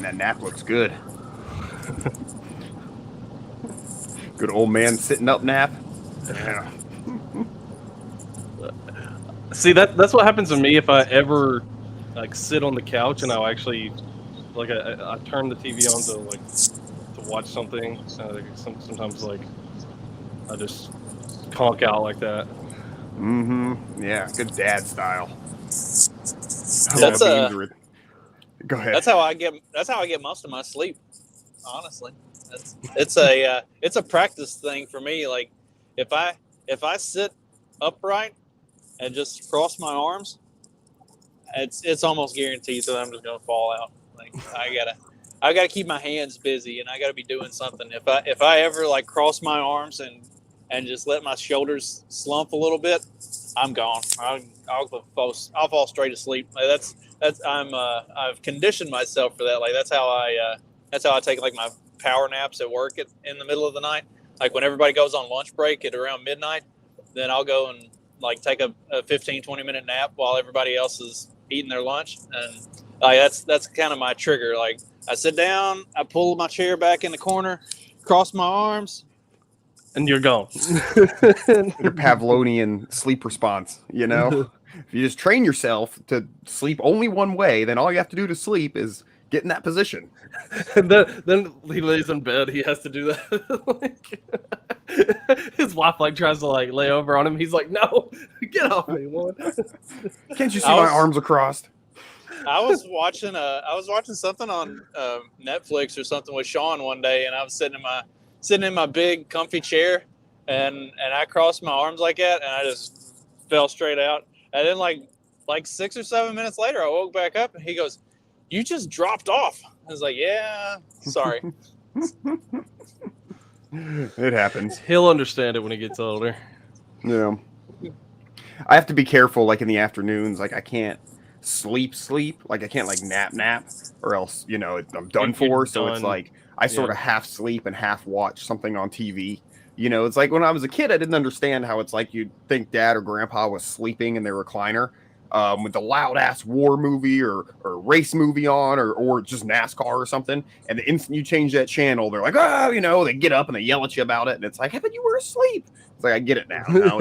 that nap looks good. Good old man sitting up nap. Yeah. See, that's what happens to me if I ever like sit on the couch and I'll actually like I turn the TV on to watch something. Sometimes like I just conk out like that. Yeah, good dad style. That's Go ahead. That's how I get most of my sleep. Honestly, it's a practice thing for me. Like if I sit upright and just cross my arms, it's almost guaranteed that I'm just gonna fall out. Like I gotta keep my hands busy and I gotta be doing something. If I ever like cross my arms and just let my shoulders slump a little bit, I'm gone. I'll fall straight asleep. Like I've conditioned myself for that. Like that's how I take like my power naps at work in the middle of the night. Like when everybody goes on lunch break at around midnight, then I'll go and like take a 15-20 minute nap while everybody else is eating their lunch. And like that's kind of my trigger. Like I sit down, I pull my chair back in the corner, cross my arms, and you're gone. Your Pavlovian sleep response, you know? If you just train yourself to sleep only one way, then all you have to do to sleep is get in that position. And then he lays in bed. He has to do that. His wife like tries to like lay over on him. He's like, "No, get off me, woman." Can't you see my arms across? I was watching something on Netflix or something with Sean one day, and I was sitting in my big comfy chair, and I crossed my arms like that, and I just fell straight out. And then like 6 or 7 minutes later, I woke back up, and he goes, "You just dropped off." I was like, "Yeah, sorry." It happens. He'll understand it when he gets older. Yeah. I have to be careful, like in the afternoons. Like I can't sleep. Like I can't like nap, or else I'm done for. So it's like I sort of half sleep and half watch something on TV. It's like when I was a kid, I didn't understand how it's like you'd think dad or grandpa was sleeping in their recliner with the loud ass war movie or race movie on or just NASCAR or something. And the instant you change that channel, they're like, oh, they get up and they yell at you about it. And it's like, I thought you were asleep. It's like, I get it now. Now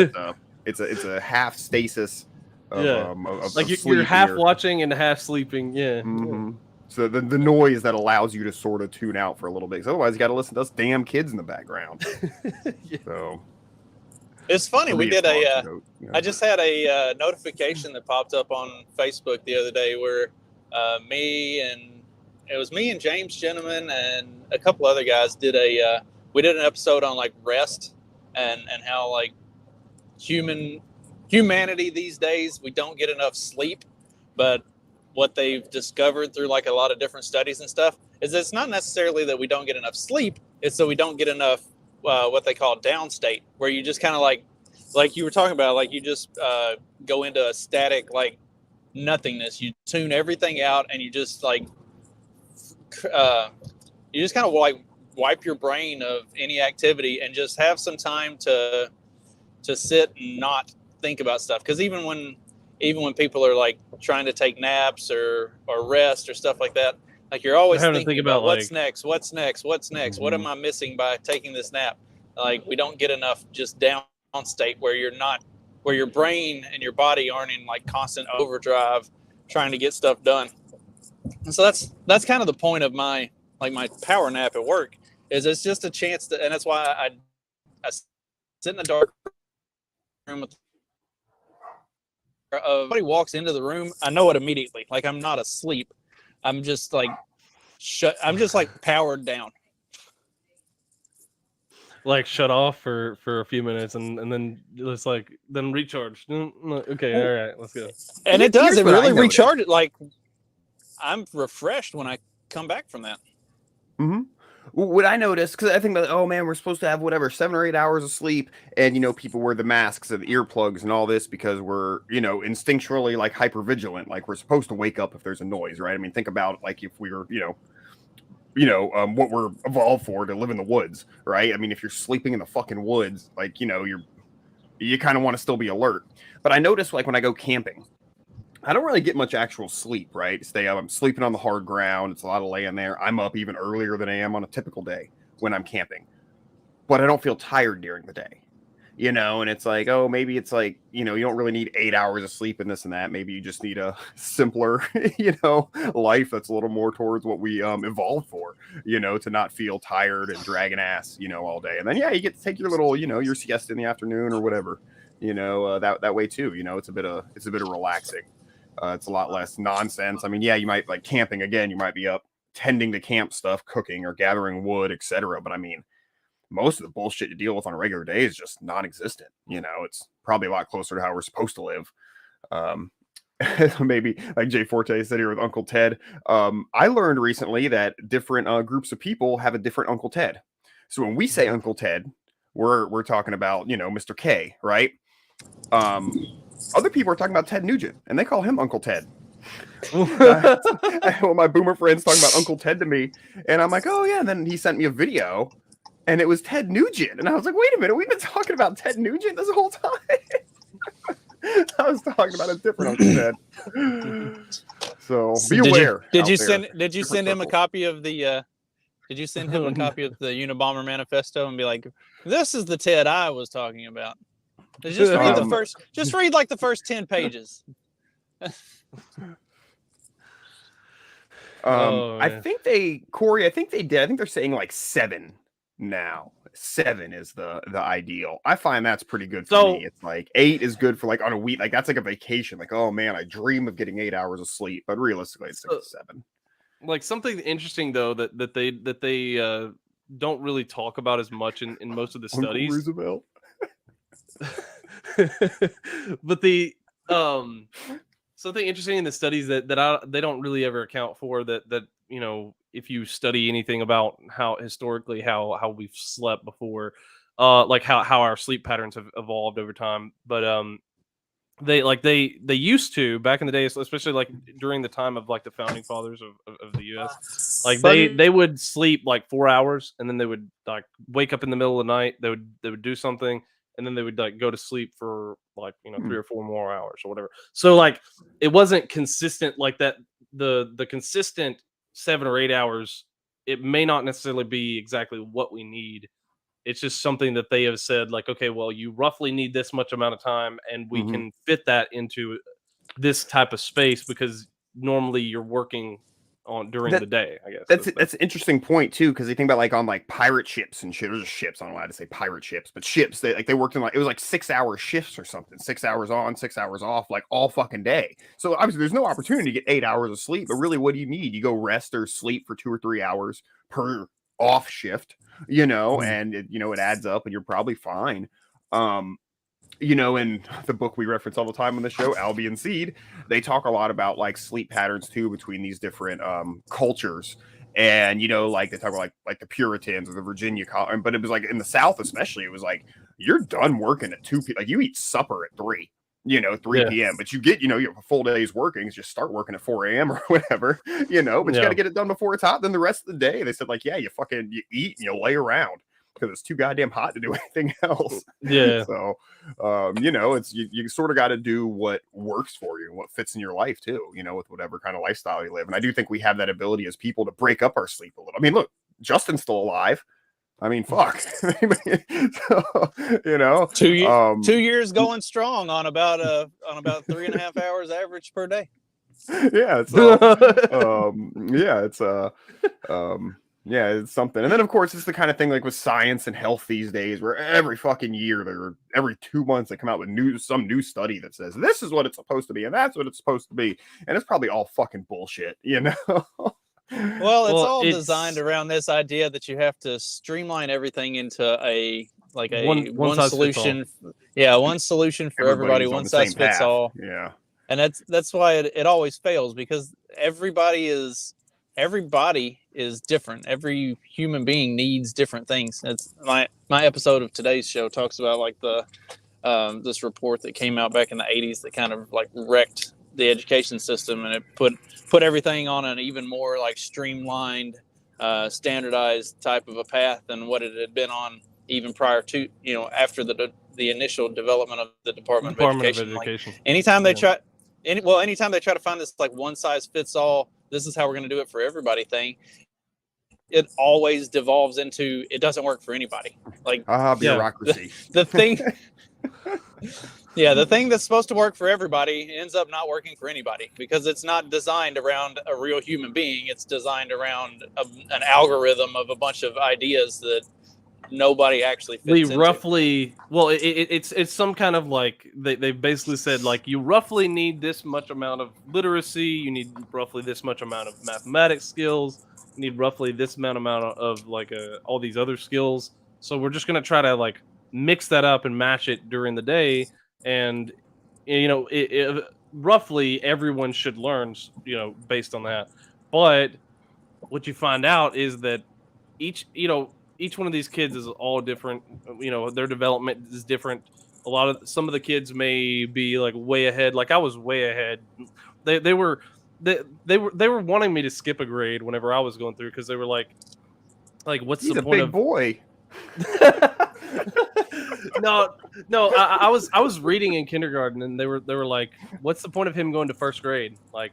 it's a half stasis. Of like sleep you're half here. watching and half sleeping. Yeah. Mm-hmm. So the noise that allows you to sort of tune out for a little bit. Otherwise, you got to listen to us damn kids in the background. Yeah. So it's funny. We did I just had a notification that popped up on Facebook the other day where it was me and James Gentleman and a couple other guys did we did an episode on like rest and how like humanity these days, we don't get enough sleep, but what they've discovered through like a lot of different studies and stuff is it's not necessarily that we don't get enough sleep, it's that we don't get enough what they call downstate, where you just kind of like you were talking about, like you just go into a static like nothingness. You tune everything out and you just like you just kind of like wipe your brain of any activity and just have some time to sit and not think about stuff. Because even when people are like trying to take naps or rest or stuff like that, like you're always thinking about what's next. Mm-hmm. What am I missing by taking this nap? Like we don't get enough just down state where your brain and your body aren't in like constant overdrive trying to get stuff done. And so that's kind of the point of my power nap at work, is it's just a chance to, and that's why I sit in the dark room with somebody walks into the room, I know it immediately. Like I'm not asleep. I'm just like I'm just like powered down. Like shut off for a few minutes and then it's like then recharge. Okay, all right, let's go. And it does. It really recharges. Like I'm refreshed when I come back from that. Mm-hmm. What I noticed, because I think that, oh man, we're supposed to have whatever 7 or 8 hours of sleep, and people wear the masks and the earplugs and all this because we're instinctually like hyper vigilant, like we're supposed to wake up if there's a noise, right? I mean, think about like if we were what we're evolved for, to live in the woods, right? I mean, if you're sleeping in the fucking woods, like you kind of want to still be alert. But I notice like when I go camping, I don't really get much actual sleep, right? Stay up. I'm sleeping on the hard ground. It's a lot of laying there. I'm up even earlier than I am on a typical day when I'm camping, but I don't feel tired during the day, and it's like, oh, maybe it's like, you don't really need 8 hours of sleep and this and that. Maybe you just need a simpler, life that's a little more towards what we evolved for, to not feel tired and dragging ass, all day. And then, yeah, you get to take your little, your siesta in the afternoon or whatever, that way too, it's a bit of relaxing. It's a lot less nonsense. I mean, yeah, you might like camping again. You might be up tending to camp stuff, cooking or gathering wood, etc. But I mean, most of the bullshit you deal with on a regular day is just non-existent. It's probably a lot closer to how we're supposed to live. Maybe like Jay Forte said here with Uncle Ted. I learned recently that different groups of people have a different Uncle Ted. So when we say Uncle Ted, we're talking about, Mr. K, right? Other people are talking about Ted Nugent, and they call him Uncle Ted. Well, my boomer friend's talking about Uncle Ted to me, and I'm like, oh yeah. And then he sent me a video, and it was Ted Nugent, and I was like, wait a minute, we've been talking about Ted Nugent this whole time. I was talking about a different Uncle Ted. So be aware. Did you send him a copy of the? Did you send him a copy of the Unabomber Manifesto and be like, "This is the Ted I was talking about"? Just read the first. Just read like the first 10 pages. I think they, Corey. I think they did. I think they're saying like 7 now. 7 is the ideal. I find that's pretty good for me. It's like 8 is good for like on a week. Like that's like a vacation. Like, oh man, I dream of getting 8 hours of sleep. But realistically, it's 6 to 7. Like something interesting though that they don't really talk about as much in most of the studies. Uncle Roosevelt. But the something interesting in the studies that they don't really ever account for that if you study anything about how historically how we've slept before, like how our sleep patterns have evolved over time. But they used to back in the day, especially like during the time of like the founding fathers of the US, like they would sleep like 4 hours and then they would like wake up in the middle of the night. They would do something and then they would like go to sleep for like 3 or 4 more hours or whatever. So like it wasn't consistent like that. The consistent 7 or 8 hours, it may not necessarily be exactly what we need. It's just something that they have said like, okay, well, you roughly need this much amount of time and we can fit that into this type of space because normally you're working on during the day, I guess. That's an interesting point too, because you think about like on like pirate ships and shit, or just ships. I'm not allowed to say pirate ships, but ships. They worked in like, it was like 6-hour shifts or something, 6 hours on, 6 hours off, like all fucking day. So obviously there's no opportunity to get 8 hours of sleep. But really, what do you need? You go rest or sleep for 2 or 3 hours per off shift, and it adds up, and you're probably fine. In the book we reference all the time on the show, Albion Seed, they talk a lot about like sleep patterns too between these different cultures. And like they talk about like the Puritans or the Virginia, but it was like in the South especially, it was like you're done working at 2 p.m. Like you eat supper at 3 p.m. But you get, you have a full day's working. Just start working at 4 a.m. or whatever, but you got to get it done before it's hot. Then the rest of the day, they said like, yeah, you eat and you lay around because it's too goddamn hot to do anything else. Yeah. So, it's you sort of got to do what works for you and what fits in your life too, with whatever kind of lifestyle you live. And I do think we have that ability as people to break up our sleep a little. I mean, look, Justin's still alive. I mean, fuck. So, 2 years going strong on about 3.5 hours average per day. Yeah. So, yeah, it's something. And then of course it's the kind of thing like with science and health these days where every fucking year every 2 months they come out with some new study that says this is what it's supposed to be and that's what it's supposed to be. And it's probably all fucking bullshit, Well, it's all designed around this idea that you have to streamline everything into one solution. Yeah, one solution for everybody, one size fits all. Yeah. And that's why it always fails, because everybody is different. Every human being needs different things. It's my episode of today's show talks about like this report that came out back in the 80s that kind of like wrecked the education system, and it put everything on an even more like streamlined, standardized type of a path than what it had been on even prior to, after the initial development of the Department of Education. Like, anytime they anytime they try to find this like one size fits all, this is how we're going to do it for everybody thing, it always devolves into it doesn't work for anybody. Like bureaucracy. The thing, the thing that's supposed to work for everybody ends up not working for anybody because it's not designed around a real human being. It's designed around an algorithm of a bunch of ideas that nobody actually fits into. Roughly, well, it's some kind of like they basically said like you roughly need this much amount of literacy, you need roughly this much amount of mathematics skills, you need roughly this amount of like all these other skills. So we're just gonna try to like mix that up and match it during the day, and roughly everyone should learn based on that. But what you find out is that each one of these kids is all different. Their development is different. Some of the kids may be like way ahead. Like I was way ahead. They were wanting me to skip a grade whenever I was going through because they were like what's He's the point a big boy. No, I was reading in kindergarten and they were like, what's the point of him going to first grade? Like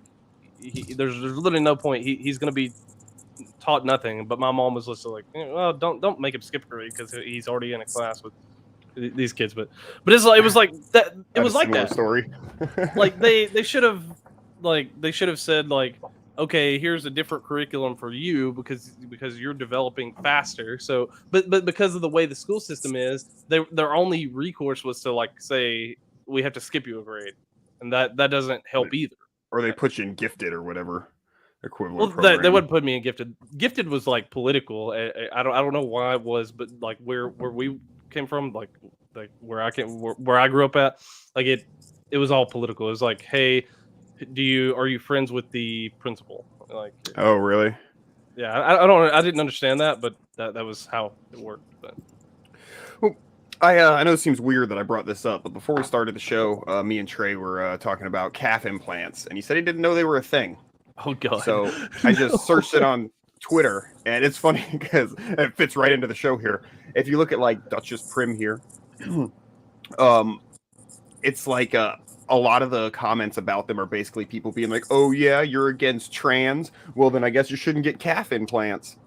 there's literally no point. He's going to be taught nothing. But my mom was just like, well, don't make him skip grade because he's already in a class with these kids. But it was like that. It was like that story. Like they should have said like, okay, here's a different curriculum for you because you're developing faster. So, but because of the way the school system is, their only recourse was to like say we have to skip you a grade, and that doesn't help either. Or they put you in gifted or whatever equivalent. Well, they wouldn't put me in gifted. Gifted was like political. I don't know why it was, but like where we came from, like where I grew up at, like it was all political. It was like, hey, are you friends with the principal? Like, oh really? Yeah, I didn't understand that, but that was how it worked. But well, I know it seems weird that I brought this up, but before we started the show, me and Trey were talking about calf implants, and he said he didn't know they were a thing. Oh god! So I just searched it on Twitter, and it's funny because it fits right into the show here. If you look at like Duchess Prim here, it's like a lot of the comments about them are basically people being like, "Oh yeah, you're against trans. Well, then I guess you shouldn't get calf implants."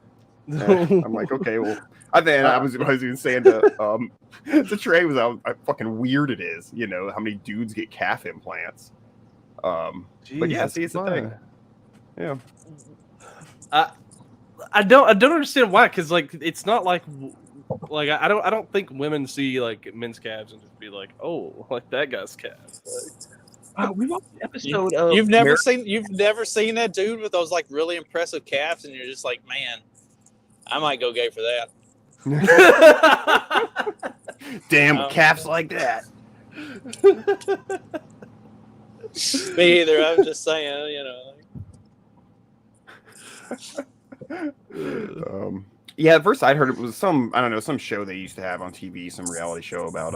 I'm like, okay, well. I was even saying to Trey was how fucking weird it is, how many dudes get calf implants. But yeah, see, it's a thing. Yeah. I don't understand why, because like it's not like I don't think women see like men's calves and just be like, oh, like that guy's calves. We watched an episode you've never seen that dude with those like really impressive calves, and you're just like, man, I might go gay for that. Damn, calves like that. Me either. I'm just saying, Yeah, at first I'd heard it was some show they used to have on TV, some reality show about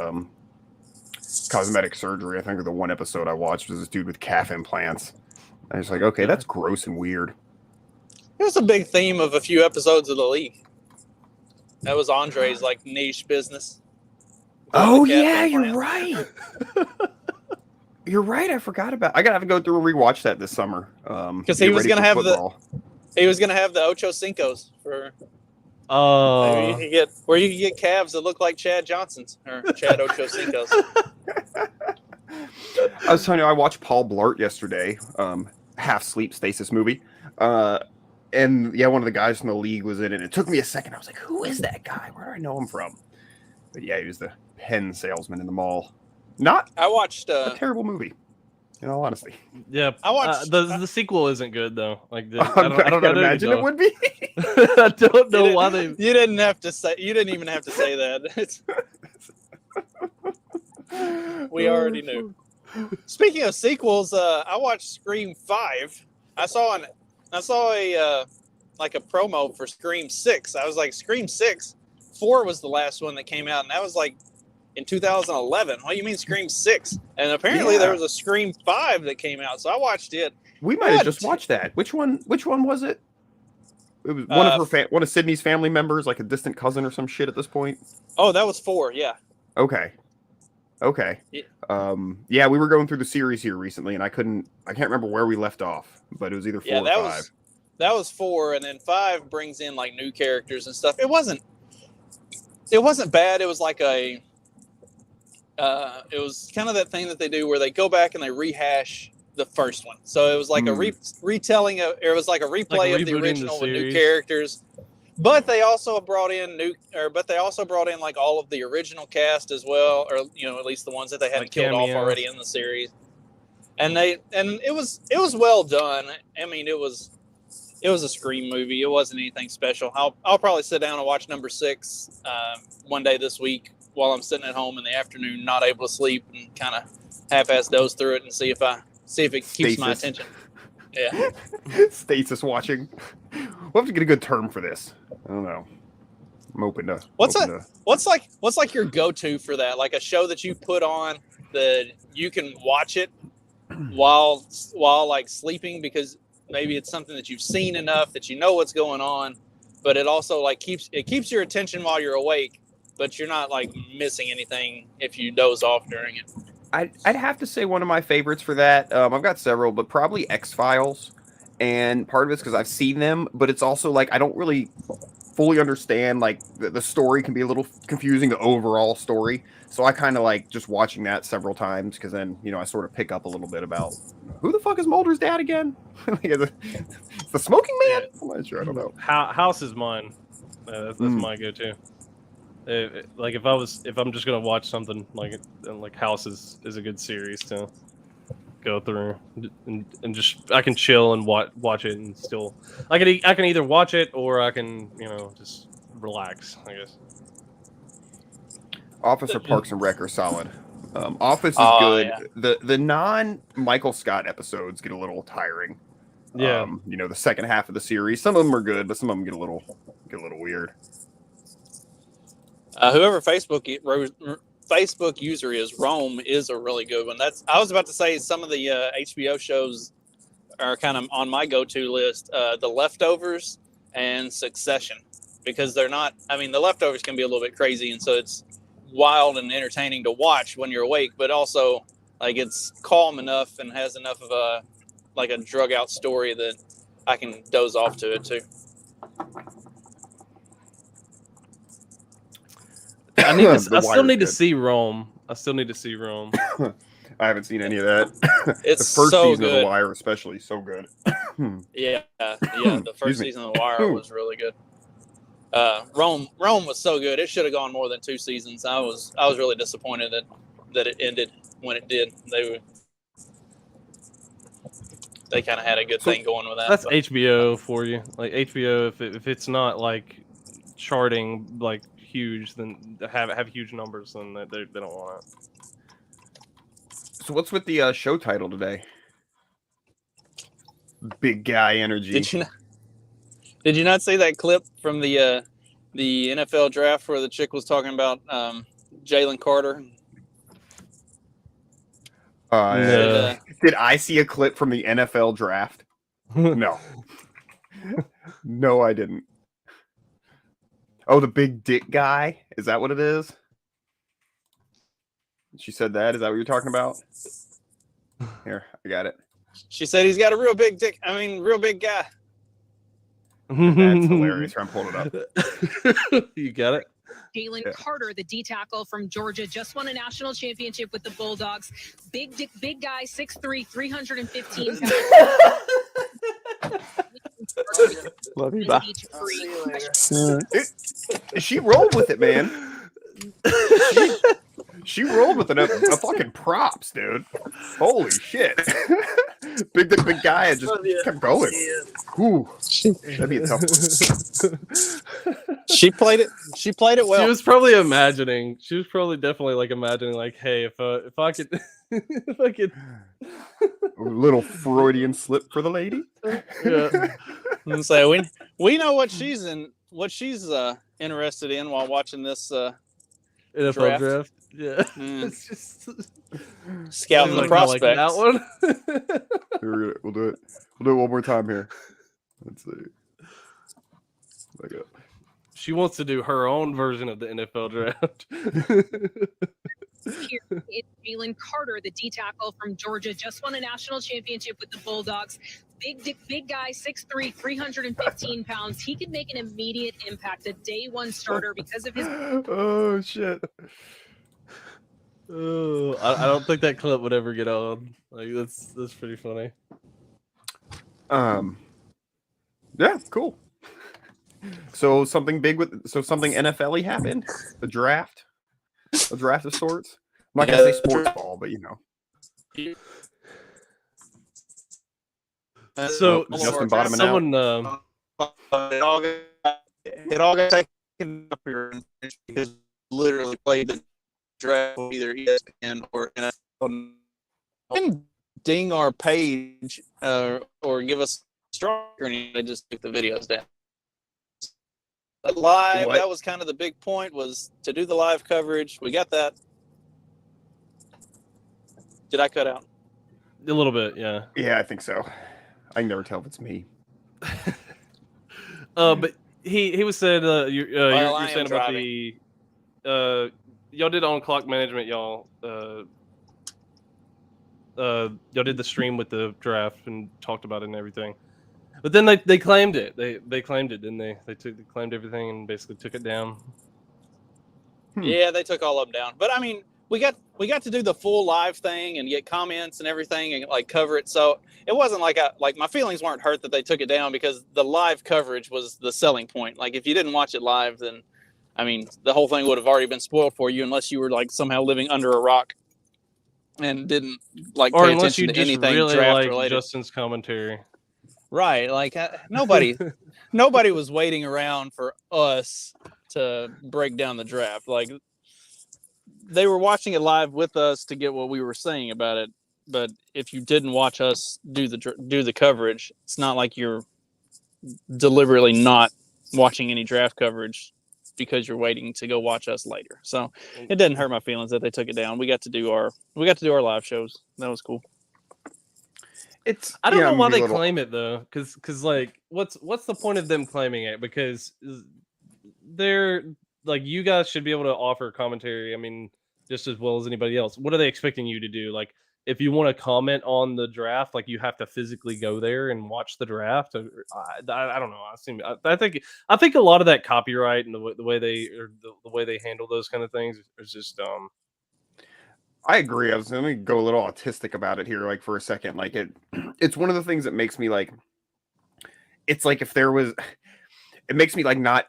cosmetic surgery. I think the one episode I watched was this dude with calf implants. I was like, okay, that's gross and weird. It was a big theme of a few episodes of The League. That was Andre's like niche business. Oh yeah, you're right. You're right. I forgot about. I gotta have to go through and rewatch that this summer. Because he was gonna have the Ocho Cincos for. Oh. You can get calves that look like Chad Johnson's or Chad Ocho Cincos. I was telling you, I watched Paul Blart yesterday. Half sleep stasis movie. And yeah, one of the guys from The League was in it. It took me a second. I was like, who is that guy? Where do I know him from? But yeah, he was the pen salesman in the mall. I watched a terrible movie, in all honesty. Yeah, I watched the sequel isn't good though. Like I don't imagine it would be. I don't know why they. You didn't even have to say that. We already knew. Speaking of sequels, I watched Scream 5. I saw a promo for Scream 6. I was like, Scream 6? 4 was the last one that came out, and that was like in 2011. What do you mean Scream 6? And apparently there was a Scream 5 that came out, so I watched it. We might have just watched that. Which one was it? It was one of Sydney's family members, like a distant cousin or some shit at this point. Oh, that was 4, yeah. Okay. Okay. Yeah. Yeah, we were going through the series here recently, and I can't remember where we left off, but it was either 4 Yeah, or that 5. was 4, and then 5 brings in like new characters and stuff. It wasn't bad. It was like it was kind of that thing that they do where they go back and they rehash the first one. So it was like a retelling of, or it was like a replay Like of the rebooting original the with new series. characters. But they also brought in like all of the original cast as well, or at least the ones that they hadn't Like killed off cameos. already in the series. And it was well done. I mean, it was a Scream movie. It wasn't anything special. I'll probably sit down and watch number 6 one day this week while I'm sitting at home in the afternoon, not able to sleep, and kind of half-ass doze through it and see if it keeps my Stasis. attention. Yeah. Stasis watching. We'll have to get a good term for this. I don't know. I'm open to. What's open like your go-to for that? Like a show that you put on that you can watch it while like sleeping, because maybe it's something that you've seen enough that you know what's going on, but it also like keeps your attention while you're awake, but you're not like missing anything if you doze off during it. I'd have to say one of my favorites for that. I've got several, but probably X-Files. And part of it's because I've seen them, but it's also like I don't really fully understand. Like the story can be a little confusing, the overall story. So I kind of like just watching that several times, because then I sort of pick up a little bit about who the fuck is Mulder's dad again? It's the smoking man? I'm not sure. I don't know. House is mine. That's my go-to. Like if I'm just gonna watch something like House is a good series to go through and just I can chill and watch it, and still I can either watch it or I can just relax, I guess. Office or Parks and Rec are solid. Office is good. Yeah. The non Michael Scott episodes get a little tiring. Yeah. The second half of the series, some of them are good, but some of them get a little weird. Whoever Facebook user is, Rome is a really good one. I was about to say some of the HBO shows are kind of on my go-to list. The Leftovers and Succession, because they're not. I mean, The Leftovers can be a little bit crazy, and so it's wild and entertaining to watch when you're awake, but also like it's calm enough and has enough of a drug out story that I can doze off to it too. I still need to see Rome. I haven't seen any of that. It's the first so season good. of The Wire, especially, so good. Yeah. The first season of The Wire was really good. Rome was so good. It should have gone more than 2 seasons. I was really disappointed that it ended when it did. They kind of had a good thing going with that. That's HBO for you. Like HBO, if it's not like charting like huge, then have huge numbers, then they don't want it. So what's with the show title today? Big guy energy. Did you not see that clip from the NFL draft where the chick was talking about Jalen Carter? Did I see a clip from the NFL draft? No. No, I didn't. Oh, the big dick guy? Is that what it is? She said that? Is that what you're talking about? Here, I got it. She said he's got a real big dick. I mean, real big guy. That's hilarious. Here, I'm pulling it up. You got it? Jalen Carter, the D tackle from Georgia, just won a national championship with the Bulldogs. Big guy, 6'3", 315 pounds. Love you, bye. She rolled with it, man. She rolled with a fucking props, dude. Holy shit. Big guy and just kept going. Ooh, that'd be a tough one. She played it well. She was probably definitely like imagining like, hey, if I could if I could a little Freudian slip for the lady. Yeah. So we know what she's interested in while watching this NFL draft. Yeah. It's just scouting the prospects. Like that one. We'll do it. We'll do it one more time here. Let's see. She wants to do her own version of the NFL draft. Here is Jalen Carter, the D tackle from Georgia, just won a national championship with the Bulldogs. Big guy, 6'3", 315 pounds. He could make an immediate impact, a day one starter because of his. Oh shit. Oh, I don't think that clip would ever get on. Like that's pretty funny. Yeah, cool. So something NFL-y happened. A draft of sorts. I'm not gonna say sports ball, but you know. So Justin bottoming someone, it all got taken up here because literally played the draft on either ESPN or NFL. And ding our page or give us strong or anything. They just took the videos down. But live, that was kind of the big point, was to do the live coverage. We got that. Did I cut out? a little bit, yeah. Yeah, I think so. I can never tell if it's me. But he was saying you're saying about driving. the y'all did on clock management, y'all did the stream with the draft and talked about it and everything. But then they claimed it. They claimed it, didn't they? They claimed everything and basically took it down. Yeah, they took all of them down. But I mean, we got to do the full live thing and get comments and everything and like cover it. So it wasn't like my feelings weren't hurt that they took it down, because the live coverage was the selling point. Like if you didn't watch it live, then I mean, the whole thing would have already been spoiled for you unless you were like somehow living under a rock and didn't like pay attention to anything really draft like related. Justin's commentary. Right, like nobody was waiting around for us to break down the draft. Like they were watching it live with us to get what we were saying about it. But if you didn't watch us do the coverage, it's not like you're deliberately not watching any draft coverage because you're waiting to go watch us later. So it didn't hurt my feelings that they took it down. We got to do our live shows. That was cool. I don't know why they claim it though, because like what's the point of them claiming it? Because they're like, you guys should be able to offer commentary. I mean, just as well as anybody else. What are they expecting you to do? Like, if you want to comment on the draft, like you have to physically go there and watch the draft. I don't know. I think a lot of that copyright and the way they handle those kind of things is just I agree. I was going to go a little autistic about it here, like for a second. Like it's one of the things that makes me like. It's like if there was. It makes me like not.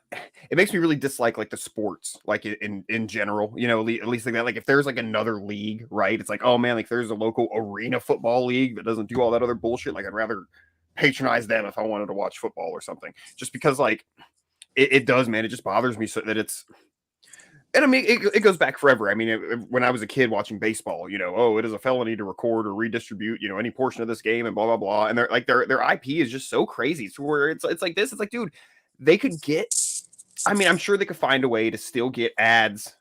It makes me really dislike like the sports, like in general. You know, at least like that. Like if there's like another league, right? It's like, oh man, like there's a local arena football league that doesn't do all that other bullshit. Like I'd rather patronize them if I wanted to watch football or something. Just because like it does, man. It just bothers me so that it's. And I mean, it goes back forever. I mean, when I was a kid watching baseball, you know, oh, it is a felony to record or redistribute, you know, any portion of this game and blah, blah, blah. And their IP is just so crazy. So where it's like this, it's like, dude, they could get, I mean, I'm sure they could find a way to still get ads.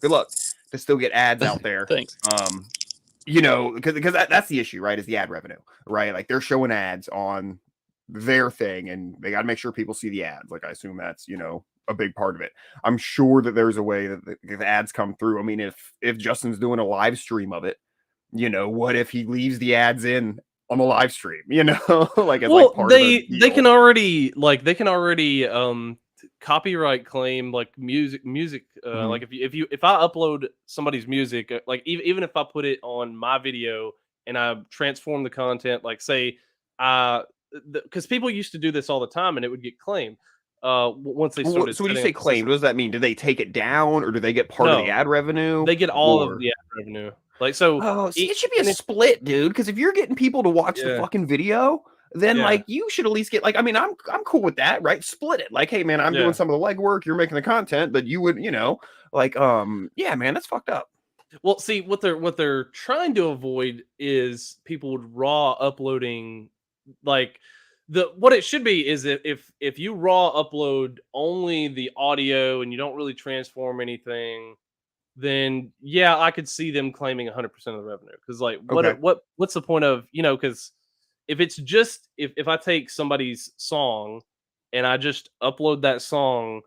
Good luck to still get ads out there. Thanks. You know, because that's the issue, right? Is the ad revenue, right? Like they're showing ads on their thing and they got to make sure people see the ads. Like I assume that's, you know, a big part of it. I'm sure that there's a way that the ads come through. I mean, if Justin's doing a live stream of it, you know, what if he leaves the ads in on the live stream, you know, like it's like part of the deal. they can already copyright claim like music like if I upload somebody's music, like even if I put it on my video and I transform the content, like say because people used to do this all the time and it would get claimed once they started. So when you say claimed, what does that mean? Do they take it down or do they get part of the ad revenue? They get all of the ad revenue. Like so, it should be a split, dude. Because if you're getting people to watch the fucking video, then like you should at least get like. I mean, I'm cool with that, right? Split it. Like, hey, man, I'm doing some of the legwork. You're making the content, but you would, you know, like, yeah, man, that's fucked up. Well, see, what they're trying to avoid is people raw uploading. Like what it should be is if you raw upload only the audio and you don't really transform anything, then yeah, I could see them claiming 100% of the revenue. Because like, what's the point of, you know? Because if it's just if I take somebody's song and I just upload that song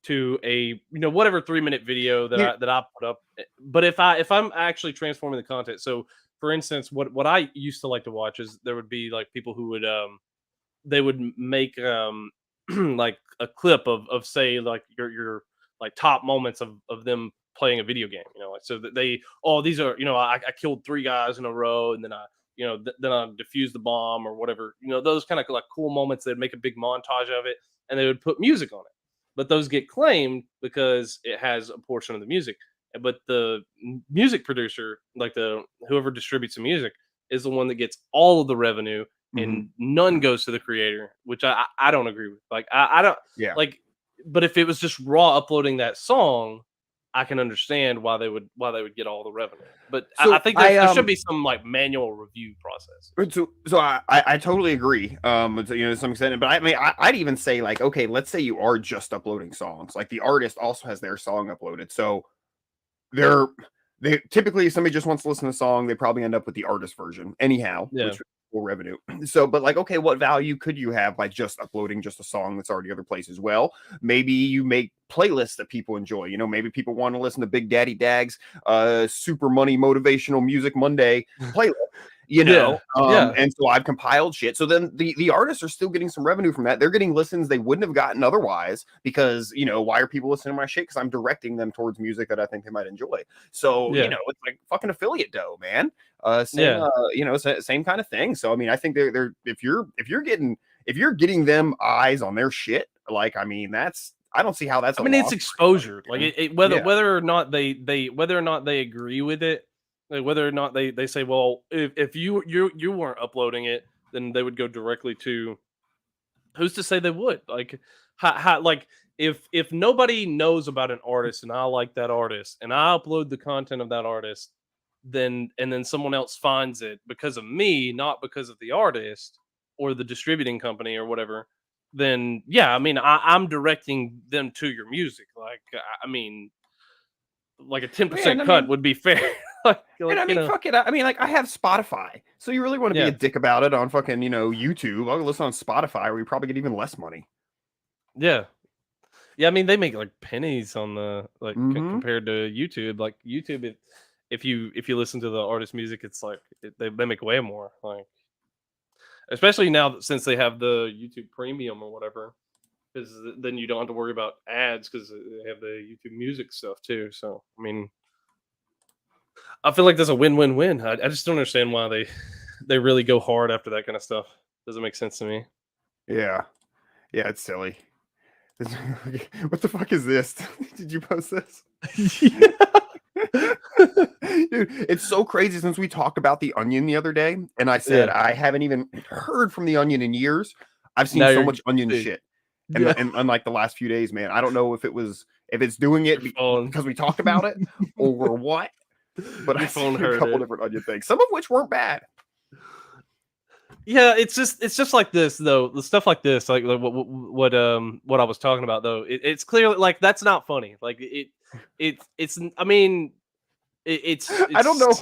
to a whatever 3-minute video that Yeah. I put up. But if I'm actually transforming the content, so for instance, what I used to like to watch is there would be like people who would they would make like a clip of say like your like top moments of them playing a video game, like so that these are I killed 3 guys in a row, and then I then I defused the bomb or whatever, those kind of like cool moments. They'd make a big montage of it, and they would put music on it, but those get claimed because it has a portion of the music. But the music producer, like the whoever distributes the music, is the one that gets all of the revenue, and none goes to the creator, which I don't agree with. Like I don't Yeah. like, but if it was just raw uploading that song, I can understand why they would get all the revenue. But So I think there should be some like manual review process. So I totally agree, to some extent. But I mean, I'd even say like, okay, let's say you are just uploading songs. Like the artist also has their song uploaded, so they typically, if somebody just wants to listen to a song, they probably end up with the artist version anyhow, Yeah. which is full revenue. So, but like, okay, what value could you have by just uploading just a song that's already other places? Well, maybe you make playlists that people enjoy. Maybe people want to listen to Big Daddy Dag's Super Money Motivational Music Monday playlist. Yeah. And so I've compiled shit. So then the artists are still getting some revenue from that. They're getting listens they wouldn't have gotten otherwise, because why are people listening to my shit? Because I'm directing them towards music that I think they might enjoy. So it's like fucking affiliate dough, man. Same kind of thing. So I mean, I think they're if you're getting them eyes on their shit, like, I mean, I don't see how that's. I mean, it's exposure. Like whether or not they agree with it. Like whether or not they say, well, if you weren't uploading it, then they would go directly to. Who's to say they would? Like, like if nobody knows about an artist and I like that artist and I upload the content of that artist, then someone else finds it because of me, not because of the artist or the distributing company or whatever. Then yeah, I mean, I'm directing them to your music. Like, I mean, like a 10% cut would be fair. Fuck it. I mean, like, I have Spotify, so you really want to be a dick about it on fucking, YouTube? I'll listen on Spotify, where you probably get even less money. Yeah. I mean, they make like pennies on the compared to YouTube. Like YouTube, if you listen to the artist music, it's like they make way more. Like, especially now since they have the YouTube Premium or whatever, because then you don't have to worry about ads because they have the YouTube Music stuff too. So I mean, I feel like that's a win-win-win. I just don't understand why they really go hard after that kind of stuff. Doesn't make sense to me. Yeah, it's silly. What the fuck is this? Did you post this? Dude, it's so crazy. Since we talked about The Onion the other day, and I said I haven't even heard from The Onion in years. I've seen so much Onion shit, and unlike the last few days, man, I don't know if it's doing it because we talked about it or what. But I seen a couple different Onion things, some of which weren't bad. Yeah, it's just like this though. The stuff like this, like what I was talking about though, it's clearly like that's not funny. Like it's. I mean, it's I don't know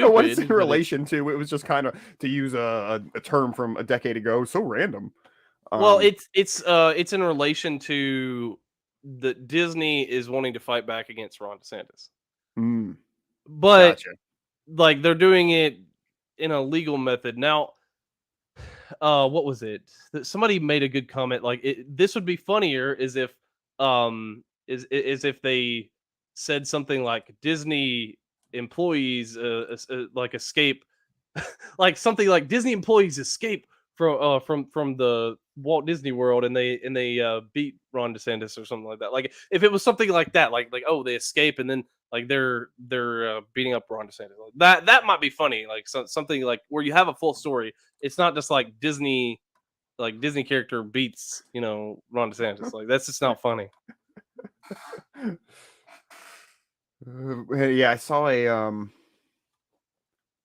what it's in relation to. It was just kind of, to use a term from a decade ago, so random. Well, it's in relation to the Disney is wanting to fight back against Ron DeSantis. But gotcha. Like they're doing it in a legal method. Now, what was it? Somebody made a good comment. Like this would be funnier is if if they said something like Disney employees like escape, like something like Disney employees escape from the Walt Disney World and they beat Ron DeSantis or something like that. Like if it was something like that, like oh, they escape and then like they're beating up Ron DeSantis. That might be funny. Like something like where you have a full story. It's not just like Disney character beats Ron DeSantis. Like that's just not funny. Yeah, I saw a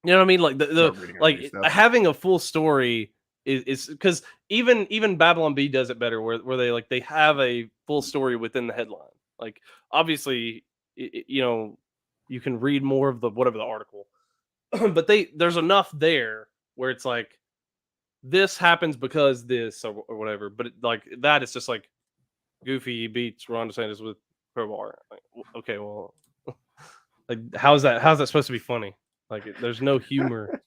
You know what I mean? Like the like having a full story is because even Babylon Bee does it better, where they have a full story within the headline. Like obviously, you can read more of the whatever the article, but there's enough there where it's like this happens because this or whatever. But like that, it's just like Goofy beats Ron DeSantis with crowbar. Like, okay, well, like how's that supposed to be funny? Like, there's no humor.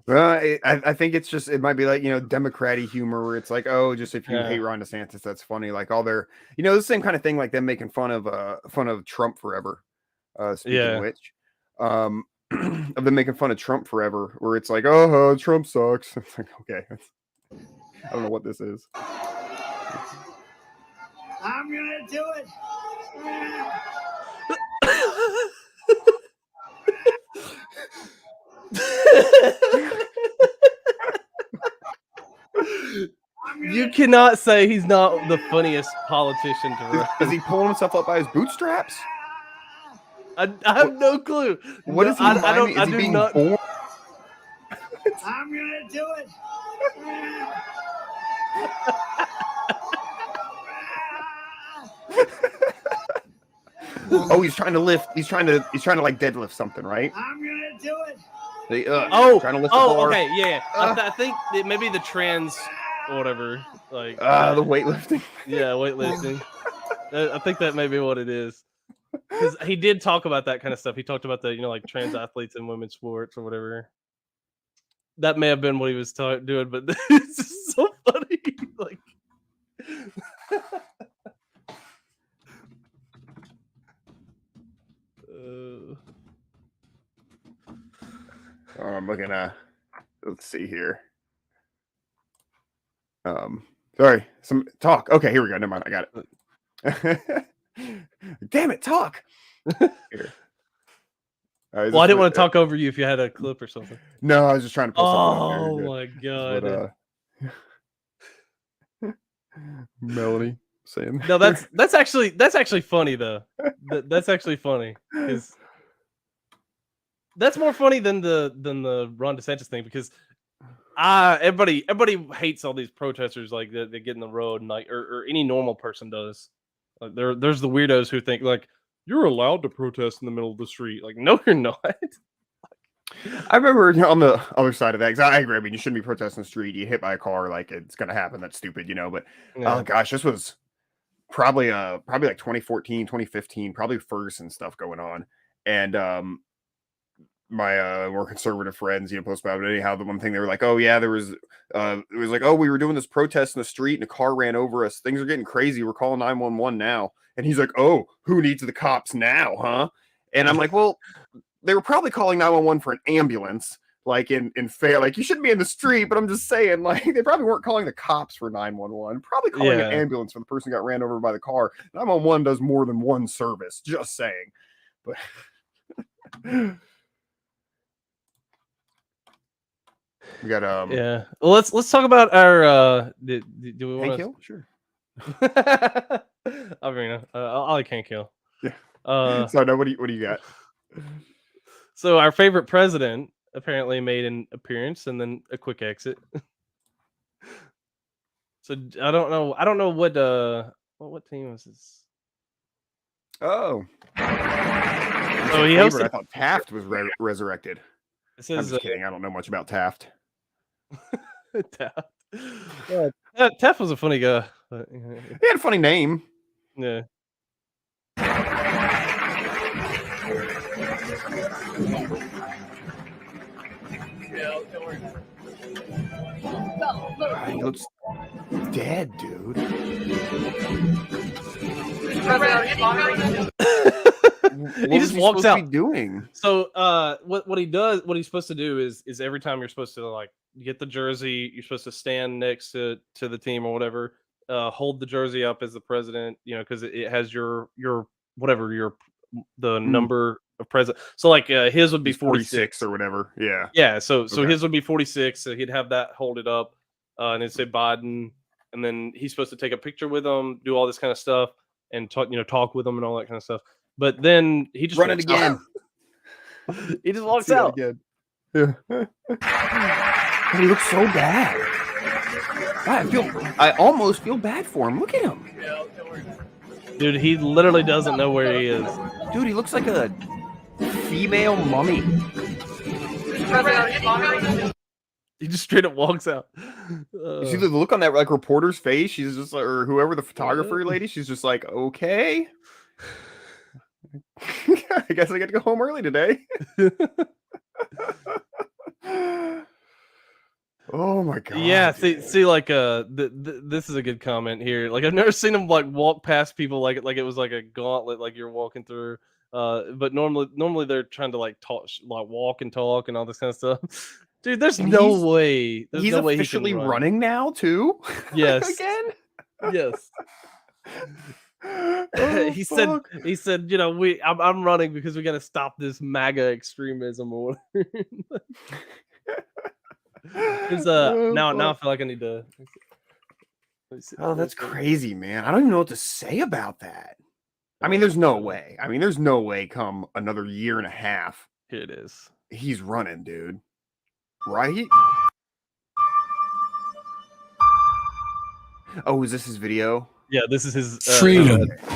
Well, I think it's just, it might be like, Democratic humor where it's like, oh, just if you hate Ron DeSantis, that's funny. Like all their, the same kind of thing, like them making fun of Trump forever. Speaking of which, of them making fun of Trump forever, where it's like, oh, Trump sucks. It's like, okay, I don't know what this is. I'm gonna do it. You cannot say he's not the funniest politician to run. Is he pulling himself up by his bootstraps? I have no clue. What is he? I don't. Is he being born? I'm gonna do it. Oh, he's trying to lift. He's trying to like deadlift something, right? I'm gonna do it. Trying to lift the bar. Okay, yeah. I think maybe the trans or whatever, like the weightlifting. Yeah, weightlifting. I think that may be what it is. Because he did talk about that kind of stuff. He talked about the like trans athletes in women's sports or whatever. That may have been what he was doing, but it's just so funny. Like. I'm looking at. Let's see here. Sorry, some talk. Okay, here we go. Never mind, I got it. Damn it, talk. Here. Well, I didn't want to talk over you if you had a clip or something. No, I was just trying to pull something. Oh my god. But, Melanie saying. No, that's actually funny though. That's actually funny because that's more funny than the Ron DeSantis thing because everybody hates all these protesters like that get in the road and like or any normal person does. Like there's the weirdos who think like you're allowed to protest in the middle of the street. Like no, you're not. I remember on the other side of that, because I agree. I mean, you shouldn't be protesting the street. You hit by a car, like it's gonna happen. That's stupid, But oh gosh, this was probably like 2014, 2015, probably Ferguson stuff going on, and my more conservative friends, post about it. Anyhow, the one thing they were like, oh yeah, it was like, oh, we were doing this protest in the street and a car ran over us. Things are getting crazy. We're calling 911 now. And he's like, oh, who needs the cops now, huh? And I'm like, well, they were probably calling 911 for an ambulance, like in fair, like you shouldn't be in the street, but I'm just saying, like they probably weren't calling the cops for 911, probably calling an ambulance for the person who got ran over by the car. 911 does more than one service, just saying. But we got yeah. Well, let's talk about our do we want to kill? Sure. I mean, I can't kill. Yeah. So no, what do you got? So our favorite president apparently made an appearance and then a quick exit. So I don't know what team was this? Oh. So he hosted. I thought Taft was resurrected. I'm just kidding. I don't know much about Taft. Taft. Yeah, Taft was a funny guy. But, He had a funny name. Yeah. He looks dead, dude. He just walks out. Doing so what he's supposed to do is every time you're supposed to like get the jersey, you're supposed to stand next to the team or whatever, hold the jersey up as the president, because it has your whatever the number of president. So like his would be 46 or whatever. Yeah. So his would be 46. So he'd have that, hold it up, and it'd say Biden, and then he's supposed to take a picture with him, do all this kind of stuff, and talk with them and all that kind of stuff. But then he just run it again. He just walks out again. Yeah. He looks so bad. I almost feel bad for him. Look at him. Dude, he literally doesn't know where he is. Dude, he looks like a female mummy. He just straight up walks out. You see the look on that like reporter's face? She's just like, or whoever the photographer lady, she's just like, okay. I guess I get to go home early today. Oh my god. Yeah, see, like this is a good comment here. Like I've never seen him like walk past people like it was like a gauntlet, like you're walking through. But normally they're trying to like talk, like walk and talk and all this kind of stuff. Dude, there's no way. There's he's no way officially he can running now too. Yes. Again. Yes. Oh, he fuck. said, you know, I'm running because we got to stop this MAGA extremism or whatever. Now I feel like I need to. Oh, that's crazy, man. I don't even know what to say about that. I mean, there's no way. There's no way come another year and a half. Here it is. He's running, dude. Right? Oh, is this his video? Yeah, this is his freedom. I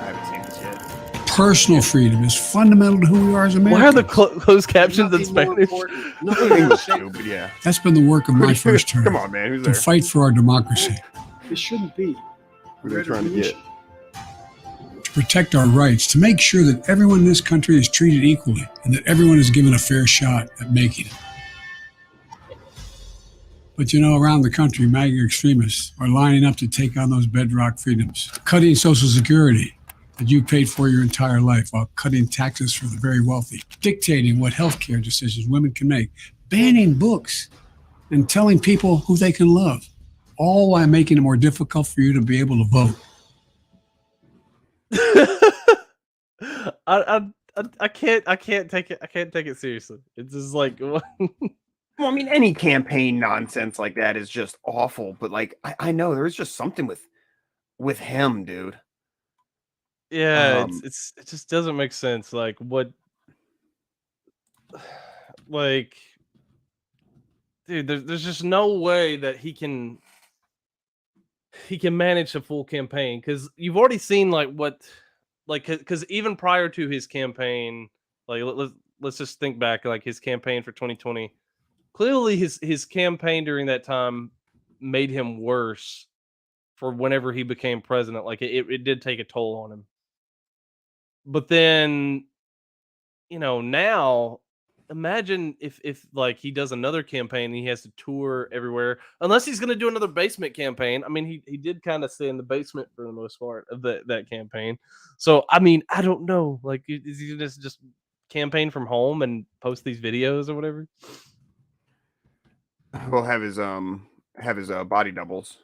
haven't seen this yet. Personal freedom is fundamental to who we are as Americans. Why are the closed captions in Spanish? English too, but yeah. That's been the work of my first term. Come on, man. Who's To there? fight for our democracy, It shouldn't be. Who are they trying to get? to protect our rights, to make sure that everyone in this country is treated equally and that everyone is given a fair shot at making it. But you know, around the country, MAGA extremists are lining up to take on those bedrock freedoms, cutting Social Security that you paid for your entire life while cutting taxes for the very wealthy, dictating what healthcare decisions women can make, banning books, and telling people who they can love, all while making it more difficult for you to be able to vote. I can't take it seriously. It's just like Well, any campaign nonsense like that is just awful. But like, I know there's just something with him, dude. yeah, it just doesn't make sense. Like what, like, dude, there's just no way that he can manage a full campaign because you've already seen like what, like, because even prior to his campaign, like let's just think back, like his campaign for 2020. Clearly, his campaign during that time made him worse for whenever he became president. Like it did take a toll on him. But then, you know, now imagine if like he does another campaign and he has to tour everywhere, unless he's going to do another basement campaign. He did kind of stay in the basement for the most part of that campaign. So I don't know. Like, is he just campaign from home and post these videos or whatever? We'll have his body doubles.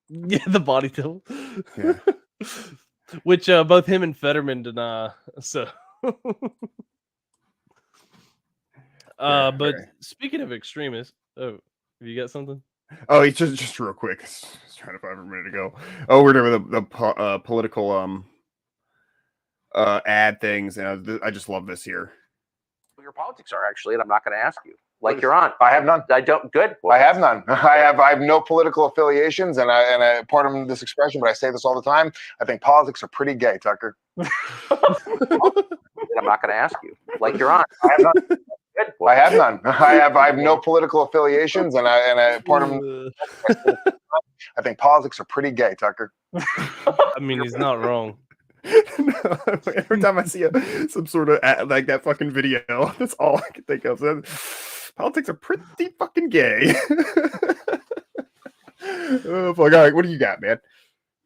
Yeah, the body double. Yeah. Which both him and Fetterman deny. So but speaking of extremists, have you got something? Oh, he's just real quick. I was trying to find a minute ago. Oh, we're doing the political ad things, and I just love this here. Your politics are actually, and I'm not going to ask you. Like your aunt. I have none. I don't. Good. I have none. I have no political affiliations, and I pardon this expression, but I say this all the time. I think politics are pretty gay, Tucker. I'm not going to ask you. Like your aunt. I have none. Good. I have none. I have no political affiliations, and I pardon. I think politics are pretty gay, Tucker. He's not wrong. Every time I see some sort of like that fucking video, that's all I can think of. Politics are pretty fucking gay. Oh, fuck. All right, what do you got, man?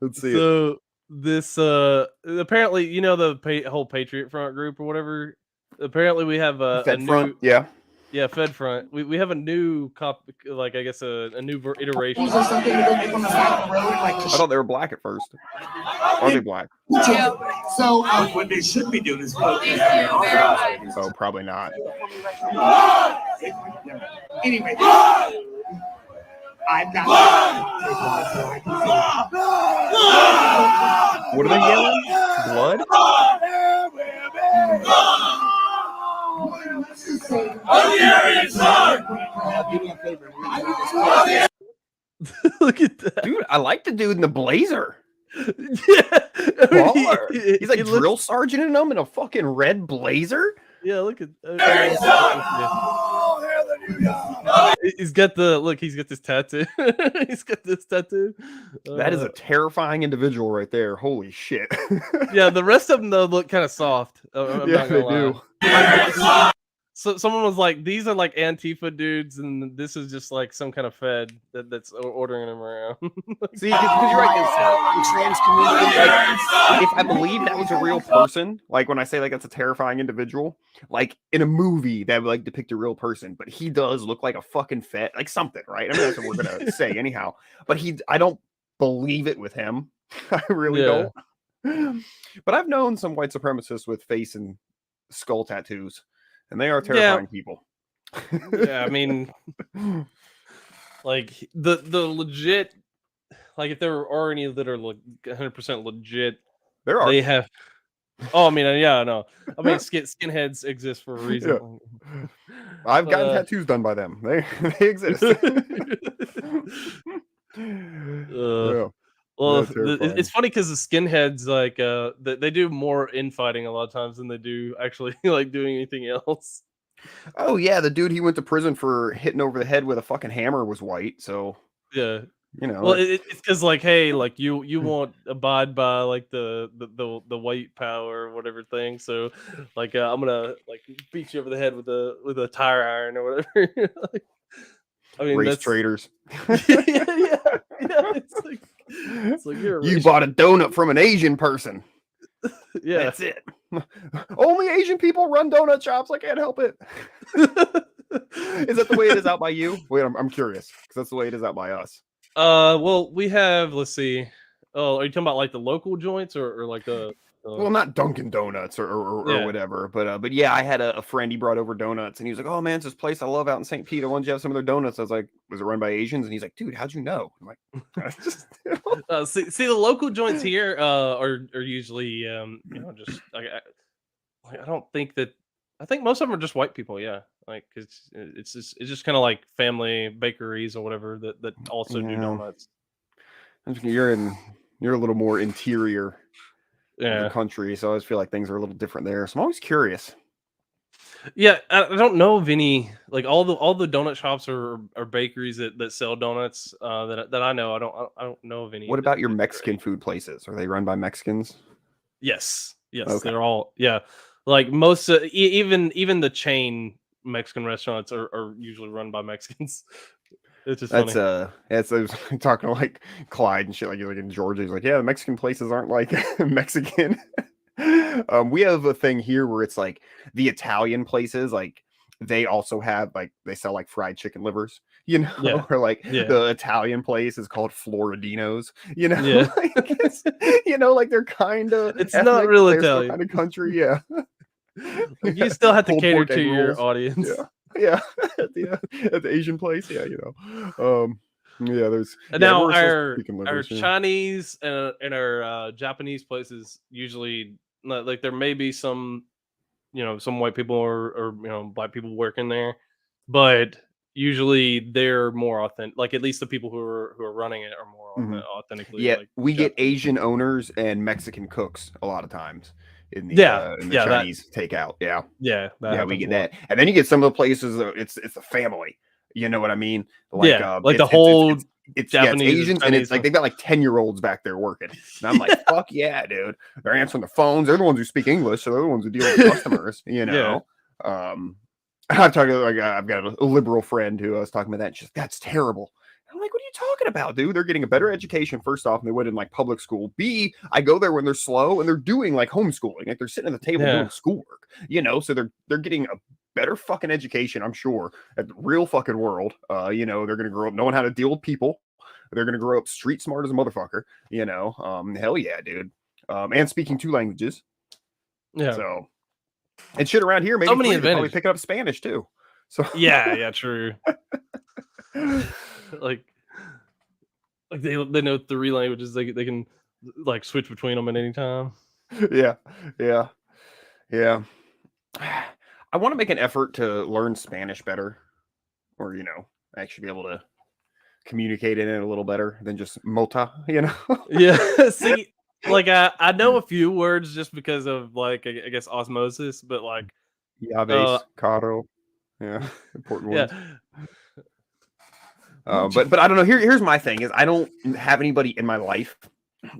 Let's see. So this apparently, you know, the whole Patriot Front group or whatever. Apparently, we have a Fed new Front, yeah. Yeah, Fed Front. We have a new like I guess a new iteration. I thought they were black at first. Are they black? So what they should be doing is Oh, probably not. anyway. I'm not. What are they yelling? Blood? Look at that, dude! I like the dude in the blazer. Yeah, he's like drill sergeant in them in a fucking red blazer. Yeah, look at. He's got this tattoo. He's got this tattoo. That is a terrifying individual right there. Holy shit. Yeah, the rest of them though look kind of soft. I'm Yeah, not gonna they lie. do. So someone was like, "These are like Antifa dudes, and this is just like some kind of Fed that's ordering them around." See, because you're right. The trans community, like, if I believe that was a real person, like when I say like that's a terrifying individual, like in a movie that would like depict a real person, but he does look like a fucking Fed, like something, right? I mean, that's what we're gonna say anyhow. But I don't believe it with him. I really don't. But I've known some white supremacists with face and skull tattoos. And they are terrifying people. Yeah, I mean, like the legit, like if there are any that are like 100% legit, there are. They have. Oh, I mean, yeah, I know. I mean, skinheads exist for a reason. Yeah. I've gotten tattoos done by them. They exist. Yeah. Well, it's funny because the skinheads like they do more infighting a lot of times than they do actually like doing anything else. Oh yeah, the dude he went to prison for hitting over the head with a fucking hammer was white. So yeah, you know. Well, it's because like, hey, like you won't abide by like the white power or whatever thing. So like I'm gonna like beat you over the head with a tire iron or whatever. Like, I mean, race traders. yeah. It's like you bought a donut from an Asian person. Yeah, that's it. Only Asian people run donut shops. I can't help it. Is that the way it is out by you? Wait, I'm curious because that's the way it is out by us. Well, we have. Let's see. Oh, are you talking about like the local joints or like the? Well, not Dunkin' Donuts or whatever, but yeah, I had a friend. He brought over donuts, and he was like, "Oh man, it's this place I love out in St. Pete. I wanted you to have some of their donuts." I was like, "Was it run by Asians?" And he's like, "Dude, how'd you know?" I'm like, just, see, the local joints here are usually just like I don't think that. I think most of them are just white people. Yeah, like it's just kind of like family bakeries or whatever that also do donuts. You're a little more interior. Yeah. The country, so I always feel like things are a little different there. So I'm always curious. Yeah, I don't know of any like all the donut shops or bakeries that sell donuts that I know. I don't know of any. What about your Mexican food places? Are they run by Mexicans? Yes, okay. They're all like most even the chain Mexican restaurants are usually run by Mexicans. It's just funny. I was talking to like Clyde and shit, like in Georgia. He's like, yeah, the Mexican places aren't like Mexican. We have a thing here where it's like the Italian places, like they also have like they sell like fried chicken livers, you know, or like the Italian place is called Floridino's, you know, like they're kind of it's ethnic, not real Italian kind of country, yeah. Like you still have to cater to your audience. Yeah, at the Asian place, yeah, you know, there's now our Chinese and our Japanese places usually like there may be some white people or black people working there, but usually they're more authentic. Like at least the people who are running it are more authentically. Yeah, like, we get Asian owners and Mexican cooks a lot of times. In the Chinese takeout, we get that, and then you get some of the places. It's a family, you know what I mean? Like, like the whole it's Japanese, Asians, and it's like they've got like 10-year-olds back there working, and I'm like, fuck yeah, dude! They're answering the phones. They're the ones who speak English, so they're the ones who deal with customers, you know. I'm talking like I've got a liberal friend who I was talking about that. And she's like, that's terrible. I'm like, what are you talking about, dude? They're getting a better education, first off, than they would in like public school. B, I go there when they're slow and they're doing like homeschooling. Like they're sitting at the table doing schoolwork, you know, so they're getting a better fucking education, I'm sure, at the real fucking world. You know, they're gonna grow up knowing how to deal with people. They're gonna grow up street smart as a motherfucker, you know. Hell yeah, dude. And speaking 2 languages. Yeah. So and shit around here, maybe so many probably picking up Spanish too. So yeah, true. like they know 3 languages. They can like switch between them at any time. Yeah. I want to make an effort to learn Spanish better, or actually be able to communicate in it a little better than just mota. Yeah. See, like I know a few words just because of like I guess osmosis, but like llaves, caro. Yeah, important ones. Yeah. But I don't know. Here's my thing: is I don't have anybody in my life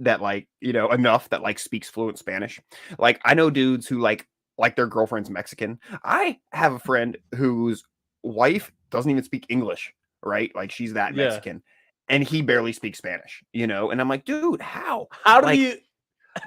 that like enough that like speaks fluent Spanish. Like I know dudes who like their girlfriend's Mexican. I have a friend whose wife doesn't even speak English, right? Like she's that Yeah. Mexican, and he barely speaks Spanish. And I'm like, dude, how? How do Like, you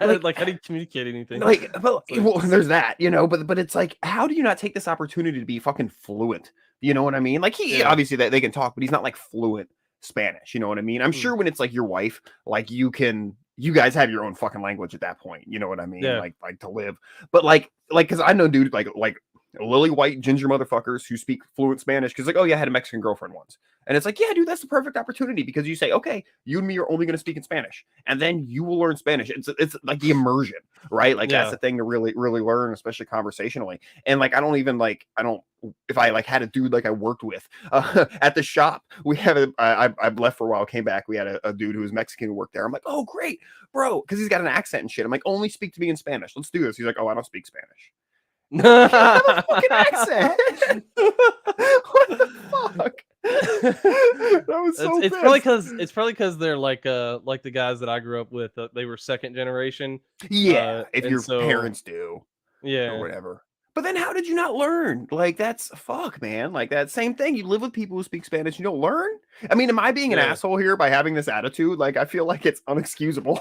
like, how do you communicate anything? Like, well, Like- there's that, but it's like, how do you not take this opportunity to be fucking fluent? You know what I mean? Like he Yeah. obviously that they can talk, but he's not like fluent Spanish. You know what I mean? I'm Hmm. sure when it's like your wife, like you guys have your own fucking language at that point. You know what I mean? Yeah. Like to live, but like because I know dude like lily white ginger motherfuckers who speak fluent Spanish because like, oh yeah, I had a Mexican girlfriend once. And it's like, yeah, dude, that's the perfect opportunity because you say, okay, you and me are only going to speak in Spanish, and then you will learn Spanish. It's like the immersion, right? Like Yeah. that's the thing to really learn, especially conversationally. And like, I don't if I like had a dude like I worked with at the shop, we have I left for a while, came back. We had a dude who was Mexican who worked there. I'm like, oh great, bro, because he's got an accent and shit. I'm like, only speak to me in Spanish. Let's do this. He's like, oh, I don't speak Spanish. Fucking accent. What the fuck? That was so it's pissed. probably because they're like the guys that I grew up with. They were second generation. Yeah, if and your so- parents do or Yeah. whatever. But then how did you not learn? Like that's fuck, man. Like that same thing. You live with people who speak Spanish, you don't learn. I mean, am I being an Yeah. asshole here by having this attitude? Like I feel like it's unexcusable.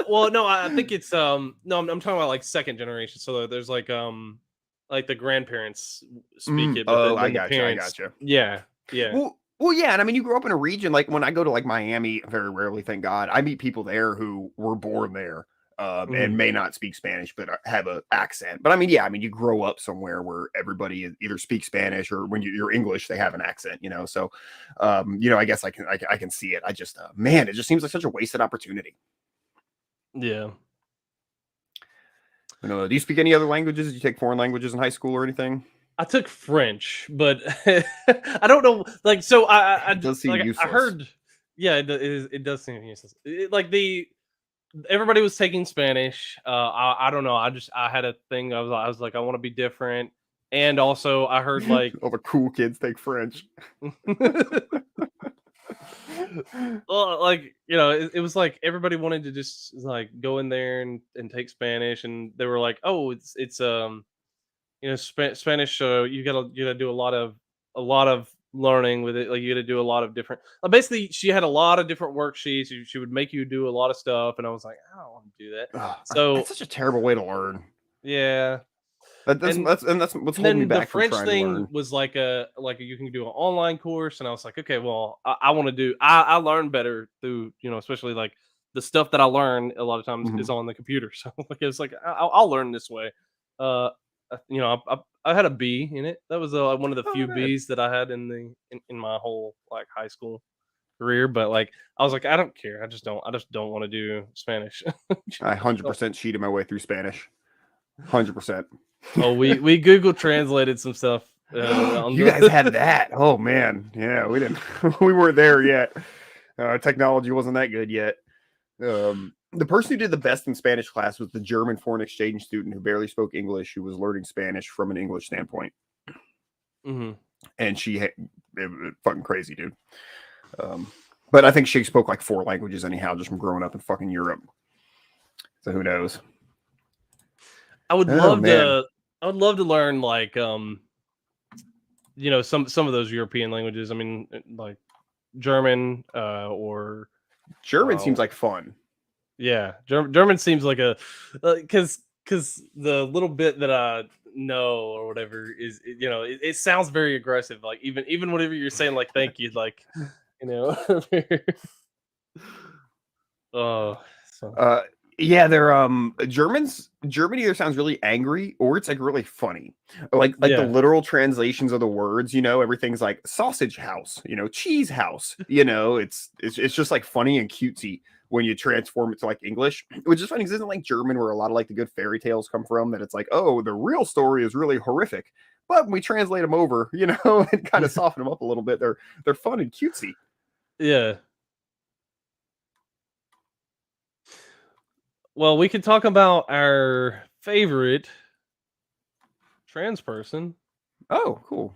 Well, no, I think it's no, I'm talking about like second generation. So there's like the grandparents speak it, but oh, then I the got parents, you. Yeah, yeah, Well, yeah, and I mean, you grow up in a region like when I go to like Miami, very rarely, thank God, I meet people there who were born there, and may not speak Spanish but have an accent. But I mean, yeah, I mean, you grow up somewhere where everybody either speaks Spanish or when you're English, they have an accent, So, I guess I can see it. I just, man, it just seems like such a wasted opportunity. yeah. Do you speak any other languages? Did you take foreign languages in high school or anything? I took French, but I don't know. Like, so I It does seem like, useless. I heard, yeah, it does seem useless. Everybody was taking Spanish. I don't know. I had a thing. I was like, I want to be different, and also I heard like All the cool kids take French. well, like it was like everybody wanted to just like go in there and take Spanish, and they were like, oh, it's Spanish. You gotta do a lot of learning with it. Like you gotta do a lot of different. Basically, she had a lot of different worksheets. She would make you do a lot of stuff, and I was like, I don't want to do that. Ugh, So that's such a terrible way to learn. yeah. That's And- what's holding me Then back the from French trying to thing learn. was like you can do an online course, and I was like, okay, well, I want to do. I learn better through especially like the stuff that I learn a lot of times is on the computer. So like it's like I'll learn this way. I had a B in it. That was one of the few nice. B's that I had in my whole like high school career. But like I was like, I don't care. I just don't want to do Spanish. I 100% cheated my way through Spanish. 100%. Oh, we Google translated some stuff. On You the- guys had that. Oh man, yeah, we didn't. We weren't there yet. Technology wasn't that good yet. The person who did the best in Spanish class was the German foreign exchange student who barely spoke English, who was learning Spanish from an English standpoint. Mhm. And it was fucking crazy, dude. But I think she spoke like 4 languages anyhow, just from growing up in fucking Europe. So who knows? I would Oh, love man. to. I would love to learn like some of those European languages. I mean, like German or German Wow. seems like fun. yeah, German seems like a because the little bit that I know or whatever is it sounds very aggressive. Like even whatever you're saying, like thank you, like oh, so Yeah, they're German either sounds really angry or it's like really funny. Like Yeah. the literal translations of the words, everything's like sausage house, cheese house, it's just like funny and cutesy when you transform it to like English, which is funny because isn't like German where a lot of like the good fairy tales come from, that it's like, oh, the real story is really horrific. But when we translate them over, and kind of soften them up a little bit, they're fun and cutesy. yeah. Well, we could talk about our favorite trans person. Oh, cool.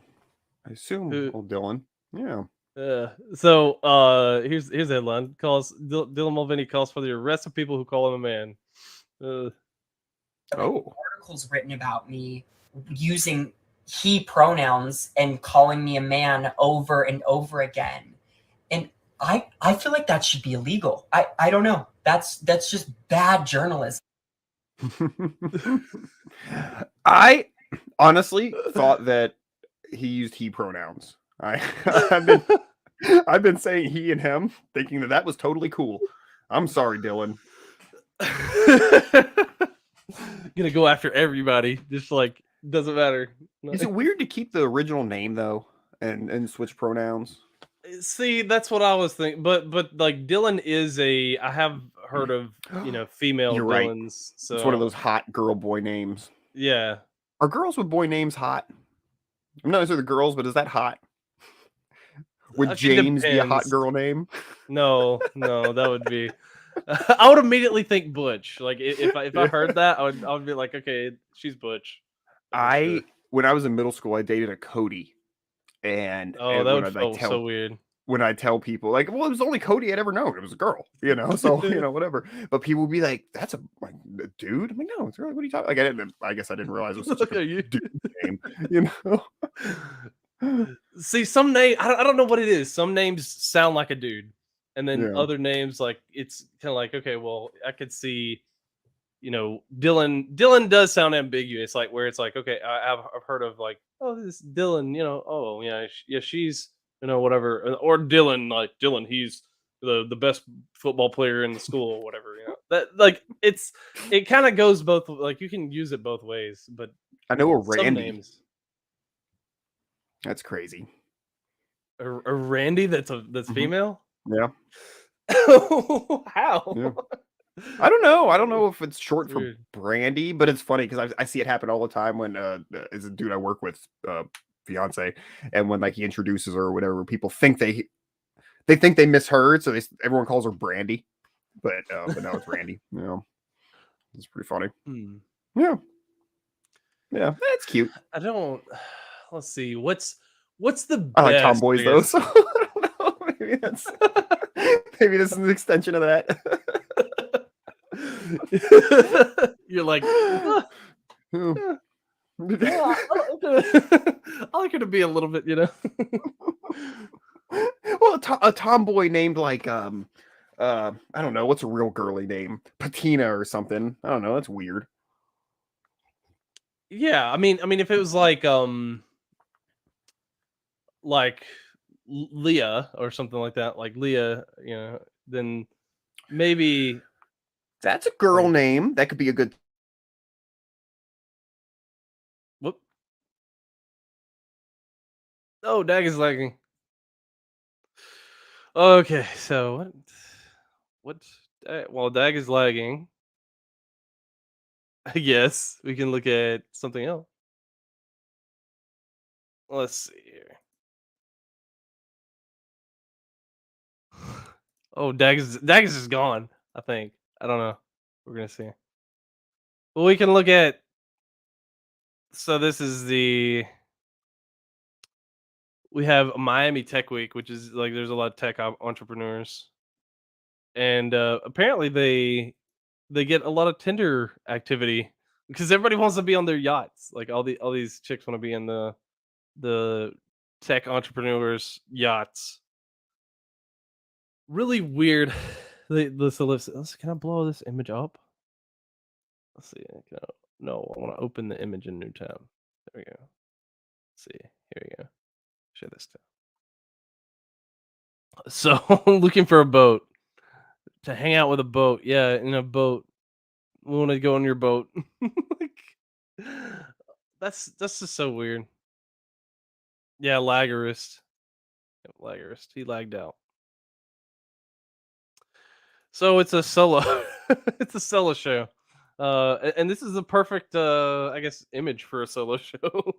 I assume Who- old Dylan. Yeah. Here's the headline. Dylan Mulvaney calls for the arrest of people who call him a man. Oh. Articles written about me using he pronouns and calling me a man over and over again. And I feel like that should be illegal. I don't know. That's just bad journalism. I honestly thought that he used he pronouns. I've been saying he and him, thinking that was totally cool. I'm sorry, Dylan. Gonna go after everybody. Just like doesn't matter. Is it weird to keep the original name though, and switch pronouns? See, that's what I was thinking. But like Dylan is I have heard of female You're right. Dylans. So It's one of those hot girl boy names. Yeah. Are girls with boy names hot? I'm not sure the girls, but is that hot? Would It James be a hot depends. girl name? No, that would be. I would immediately think Butch. Like if I heard that, I would be like, okay, she's Butch. When I was in middle school, I dated a Cody, and That when would I'd, feel tell, so weird. when I tell people, like, well, it was the only Cody I'd ever known. It was a girl, so whatever. But people would be like, "That's a dude." I'm like, "No, it's really what are you talking?" Like, I guess I didn't realize it was such a dude name, See, some name I don't know what it is. Some names sound like a dude, and then Yeah. other names like it's kind of like, okay, well, I could see, Dylan. Dylan does sound ambiguous, like where it's like, okay, I've heard of like, oh, this Dylan, oh yeah, she's whatever, or Dylan, like Dylan, he's the best football player in the school, or whatever. That like it kind of goes both, like you can use it both ways, but I know a some Randy. names. That's crazy. A Randy that's female? Yeah. How? Yeah. I don't know. I don't know if it's short for Weird. Brandy, but it's funny because I see it happen all the time when as a dude I work with, fiance, and when like he introduces her or whatever, people think they think they misheard, so everyone calls her Brandy, but now it's Randy. It's pretty funny. Yeah, that's cute. I don't. Let's see. What's the best? I like tomboys I though, guess? so I don't know. Maybe this is an extension of that. You're like, Yeah. I like her to be a little bit, Well, a tomboy named like I don't know, what's a real girly name? Patina or something. I don't know. That's weird. Yeah, I mean, if it was like Leah or something like that, like Leah, then maybe That's a girl name. That could be a good. whoop. Oh, Dag is lagging. Okay, so what? While Dag is lagging, I guess we can look at something else. Let's see here. Oh, Dag is just gone. I think. I don't know. We're gonna see. Well, we can look at. So this is we have Miami Tech Week, which is like there's a lot of tech entrepreneurs, and apparently they get a lot of Tinder activity because everybody wants to be on their yachts. Like all these chicks want to be in the tech entrepreneurs' yachts. Really weird. Can I blow this image up? Let's see. No, I want to open the image in new tab. There we go. Let's see. Here we go. Share this tab. So looking for a boat to hang out with a boat. Yeah, in a boat. We want to go on your boat. That's just so weird. Yeah, Lagerist. Lagerist. He lagged out. So it's a solo. It's a solo show. And this is the perfect I guess image for a solo show.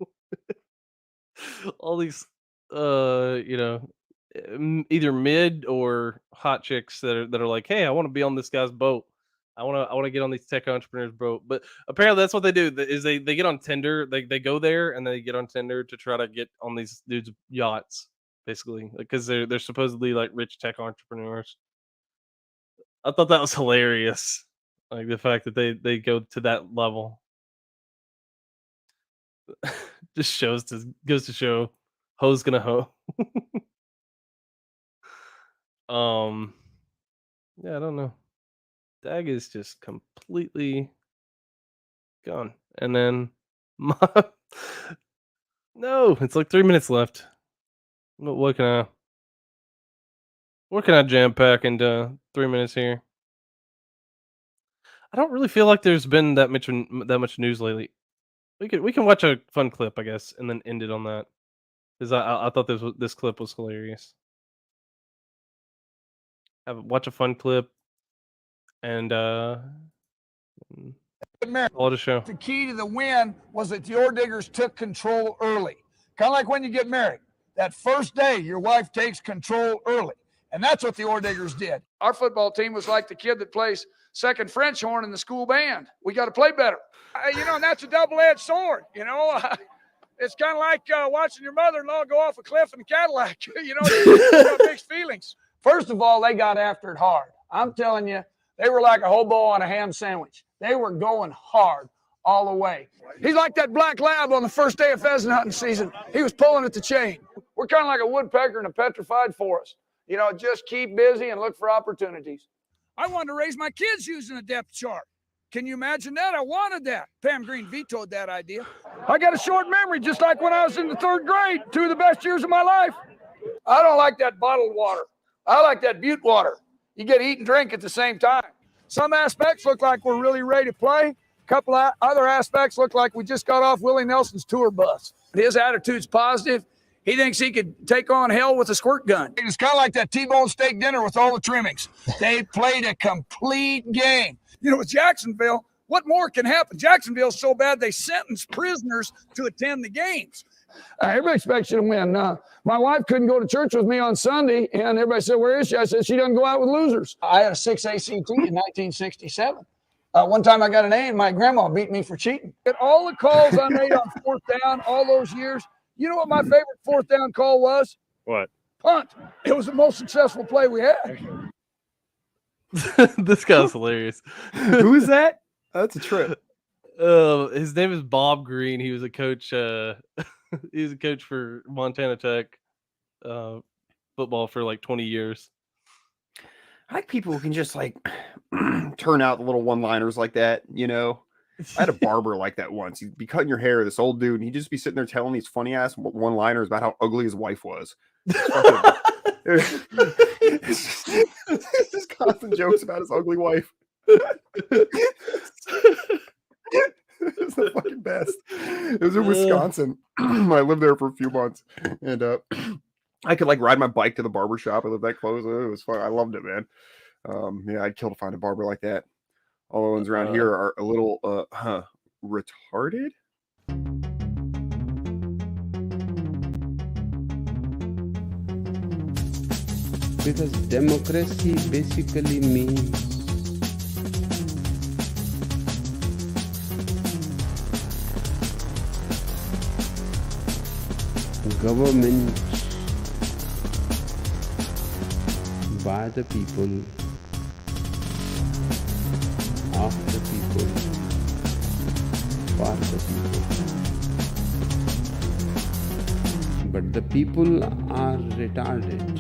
All these either mid or hot chicks that are like, hey, I want to be on this guy's boat. I want to get on these tech entrepreneurs boat. But apparently that's what they do. Is they get on Tinder. They go there and they get on Tinder to try to get on these dudes' yachts, basically, because they're supposedly like rich tech entrepreneurs. I thought that was hilarious, like the fact that they go to that level. Just goes to show, hoe's gonna hoe. Yeah, I don't know. Dag is just completely gone. And then no, it's like 3 minutes left. What can I jam pack into 3 minutes here? I don't really feel like there's been that much news lately. We can watch a fun clip, I guess, and then end it on that. Because I thought this clip was hilarious. Watch a fun clip and call it a show. The key to the win was that the Ore Diggers took control early. Kind of like when you get married. That first day, your wife takes control early. And that's what the Ore Diggers did. Our football team was like the kid that plays second French horn in the school band. We got to play better. And that's a double-edged sword, It's kind of like watching your mother-in-law go off a cliff in a Cadillac. Got mixed feelings. First of all, they got after it hard. I'm telling you, they were like a hobo on a ham sandwich. They were going hard all the way. He's like that black lab on the first day of pheasant hunting season. He was pulling at the chain. We're kind of like a woodpecker in a petrified forest. Just keep busy and look for opportunities. I wanted to raise my kids using a depth chart. Can you imagine that? I wanted that. Pam Green vetoed that idea. I got a short memory, just like when I was in the 3rd grade, 2 of the best years of my life. I don't like that bottled water. I like that butte water. You get to eat and drink at the same time. Some aspects look like we're really ready to play. A couple of other aspects look like we just got off Willie Nelson's tour bus. His attitude's positive. He thinks he could take on hell with a squirt gun. It's kind of like that T-bone steak dinner with all the trimmings. They played a complete game. With Jacksonville, what more can happen? Jacksonville's so bad they sentenced prisoners to attend the games. Everybody expects you to win. My wife couldn't go to church with me on Sunday, and everybody said, "Where is she?" I said, "She doesn't go out with losers." I had a 6 ACT in 1967. One time I got an A, and my grandma beat me for cheating. And all the calls I made on 4th down all those years, you know what my favorite 4th down call was? What? Punt. It was the most successful play we had. This guy's hilarious. Who is that? Oh, that's a trip. His name is Bob Green. He was a coach. He was a coach for Montana Tech football for like 20 years. I like people who can just like turn out the little one-liners like that. I had a barber like that once. He'd be cutting your hair, this old dude, and he'd just be sitting there telling these funny-ass one-liners about how ugly his wife was. It's just constant jokes about his ugly wife. It was the fucking best. It was in Wisconsin. I lived there for a few months, and I could like ride my bike to the barber shop. I lived that close. It was fun. I loved it, man. Yeah, I'd kill to find a barber like that. All the ones around here are a little retarded. Because democracy basically means government by the people, of the people, for the people. But the people are retarded.